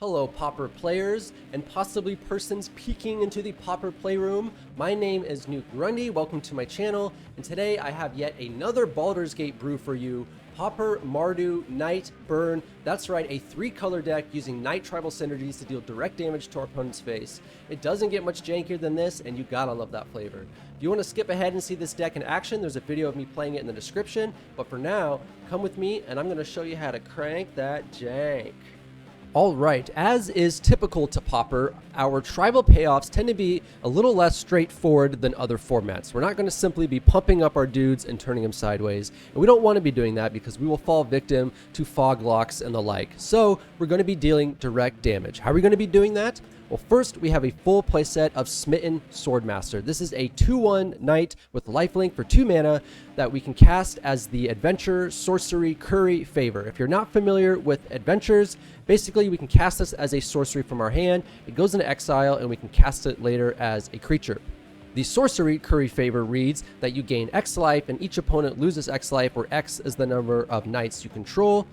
Hello Pauper players, and possibly persons peeking into the Pauper playroom. My name is Nuke Grundy, welcome to my channel, and today I have yet another Baldur's Gate brew for you. Pauper, Mardu, Knight, Burn. That's right, a 3-color deck using Knight tribal synergies to deal direct damage to our opponent's face. It doesn't get much jankier than this, and you gotta love that flavor. If you want to skip ahead and see this deck in action, there's a video of me playing it in the description, but for now, come with me and I'm going to show you how to crank that jank. Alright, as is typical to Pauper, our tribal payoffs tend to be a little less straightforward than other formats. We're not going to simply be pumping up our dudes and turning them sideways, and we don't want to be doing that because we will fall victim to fog locks and the like. So we're going to be dealing direct damage. How are we going to be doing that? Well, first we have a full playset of Sminen Swordmaster. This is a 2/1 knight with lifelink for 2 mana that we can cast as the adventure, sorcery, curry, favor. If you're not familiar with adventures, basically we can cast this as a sorcery from our hand. It goes into exile and we can cast it later as a creature. The sorcery curry favor reads that you gain X life and each opponent loses X life, where X is the number of knights you control.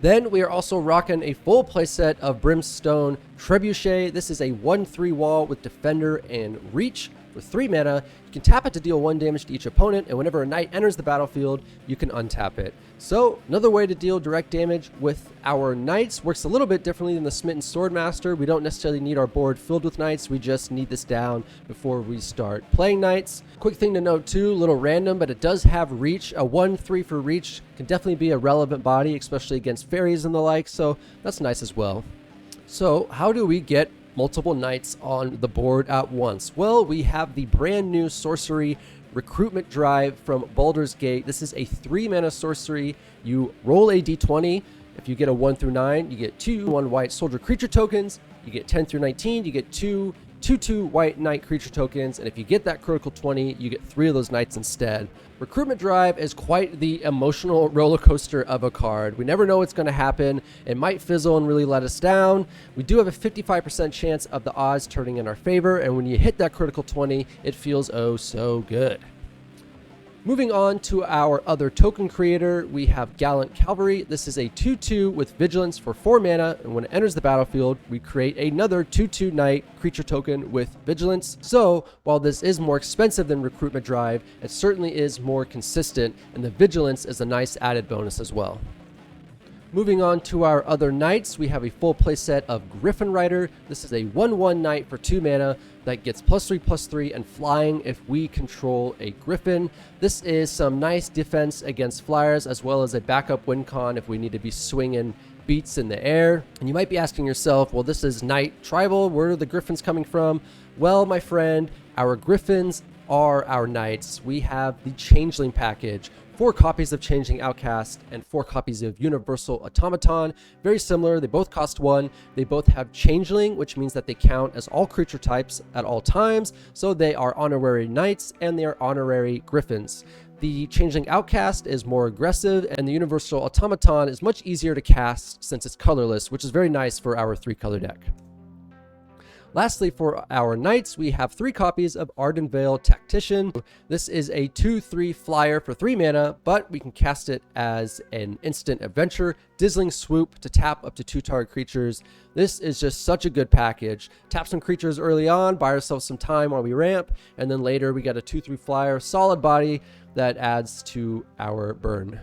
Then we are also rocking a full playset of Brimstone Trebuchet. This is a 1/3 wall with Defender and Reach for 3 mana. You can tap it to deal 1 damage to each opponent, and whenever a knight enters the battlefield, you can untap it. So another way to deal direct damage with our knights works a little bit differently than the Sminen Swordmaster. We don't necessarily need our board filled with knights. We just need this down before we start playing knights. Quick thing to note too, a little random, but it does have Reach. A 1/3 for Reach can definitely be a relevant body, especially against fairies and the like, so that's nice as well. So how do we get multiple knights on the board at once? Well, we have the brand new sorcery Recruitment Drive from Baldur's Gate. This is a 3-mana sorcery. You roll a d20. If you get a 1 through 9, you get 2 1 white soldier creature tokens. You get 10 through 19, you get 2 white knight creature tokens, and if you get that critical 20, you get 3 of those knights instead. Recruitment Drive is quite the emotional roller coaster of a card. We never know what's going to happen. It might fizzle and really let us down. We do have a 55% chance of the odds turning in our favor, and when you hit that critical 20, it feels oh so good. Moving on to our other token creator, we have Gallant Cavalry. This is a 2/2 with Vigilance for 4 mana, and when it enters the battlefield, we create another 2/2 knight creature token with Vigilance. So, while this is more expensive than Recruitment Drive, it certainly is more consistent, and the Vigilance is a nice added bonus as well. Moving on to our other knights, we have a full playset of Griffin Rider. This is a 1/1 knight for 2 mana that gets +3/+3 and flying if we control a Griffin. This is some nice defense against flyers, as well as a backup win con if we need to be swinging beats in the air. And you might be asking yourself, well, this is Knight Tribal, where are the Griffins coming from? Well, my friend, our Griffins are our knights. We have the Changeling package. 4 copies of Changeling Outcast and 4 copies of Universal Automaton. Very similar, they both cost 1. They both have Changeling, which means that they count as all creature types at all times. So they are honorary knights and they are honorary griffins. The Changeling Outcast is more aggressive, and the Universal Automaton is much easier to cast since it's colorless, which is very nice for our 3-color deck. Lastly, for our knights, we have 3 copies of Ardenvale Tactician. This is a 2/3 flyer for 3 mana, but we can cast it as an instant adventure, Dazzling Swoop to tap up to 2 target creatures. This is just such a good package. Tap some creatures early on, buy ourselves some time while we ramp, and then later we get a 2/3 flyer, solid body that adds to our burn.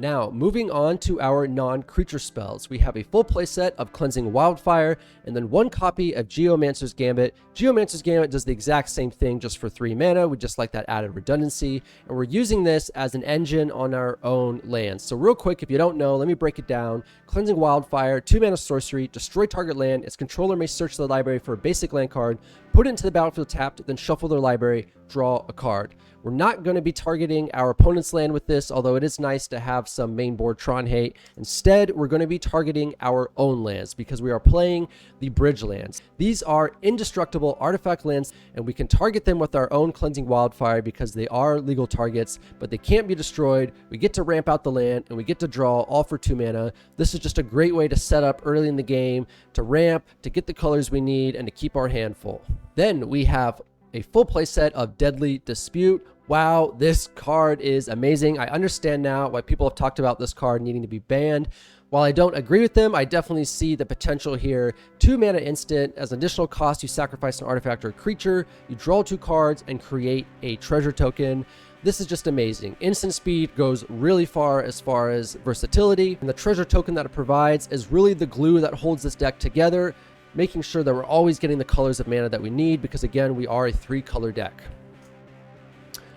Now, moving on to our non-creature spells, we have a full playset of Cleansing Wildfire, and then 1 copy of Geomancer's Gambit. Geomancer's Gambit does the exact same thing just for 3 mana. We just like that added redundancy, and we're using this as an engine on our own lands. So real quick, if you don't know, let me break it down. Cleansing Wildfire, 2 mana sorcery, destroy target land. Its controller may search the library for a basic land card, put it into the battlefield tapped, then shuffle their library, draw a card. We're not going to be targeting our opponent's land with this, although it is nice to have some main board Tron hate. Instead, we're going to be targeting our own lands because we are playing the bridge lands. These are indestructible artifact lands, and we can target them with our own Cleansing Wildfire because they are legal targets, but they can't be destroyed. We get to ramp out the land, and we get to draw all for 2 mana. This is just a great way to set up early in the game, to ramp, to get the colors we need, and to keep our hand full. Then we have a full playset of Deadly Dispute. Wow, this card is amazing. I understand now why people have talked about this card needing to be banned. While I don't agree with them, I definitely see the potential here. 2 mana instant. As an additional cost, you sacrifice an artifact or a creature, you draw 2 cards, and create a treasure token. This is just amazing. Instant speed goes really far as versatility, and the treasure token that it provides is really the glue that holds this deck together, making sure that we're always getting the colors of mana that we need, because again, we are a 3-color deck.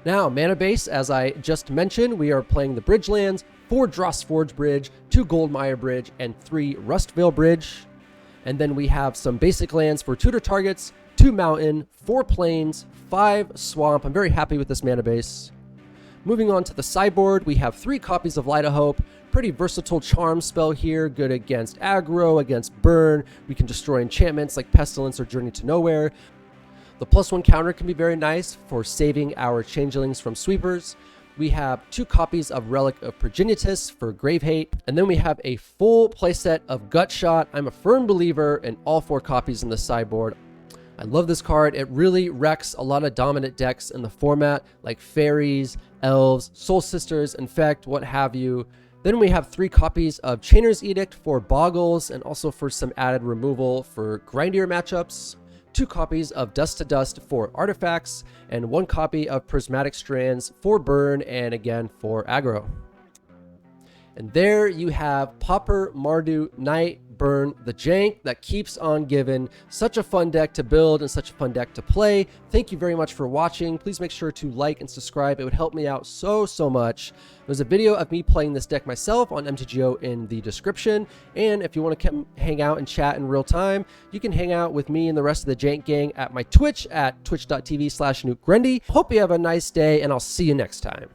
Now, mana base, as I just mentioned, we are playing the bridge lands, 4 Dross Forge Bridge, 2 Goldmire Bridge, and 3 Rustvale Bridge. And then we have some basic lands for tutor targets, 2 Mountain, 4 Plains, 5 Swamp. I'm very happy with this mana base. Moving on to the sideboard, we have 3 copies of Light of Hope. Pretty versatile charm spell here, good against aggro, against burn. We can destroy enchantments like Pestilence or Journey to Nowhere. The +1 counter can be very nice for saving our changelings from sweepers. We have 2 copies of Relic of Progenitus for Grave Hate. And then we have a full playset of Gutshot. I'm a firm believer in all 4 copies in the sideboard. I love this card. It really wrecks a lot of dominant decks in the format, like Fairies, Elves, Soul Sisters, Infect, what have you. Then we have 3 copies of Chainer's Edict for Boggles, and also for some added removal for grindier matchups. 2 copies of Dust to Dust for artifacts, and 1 copy of Prismatic Strands for burn, and again for aggro. And there you have Pauper, Mardu, Knight, Burn, the jank that keeps on giving. Such a fun deck to build and such a fun deck to play. Thank you very much for watching. Please make sure to like and subscribe. It would help me out so much. There's a video of me playing this deck myself on MTGO in the description. And if you want to hang out and chat in real time, you can hang out with me and the rest of the Jank Gang at my Twitch at twitch.tv/NukeGrundy. Hope you have a nice day, and I'll see you next time.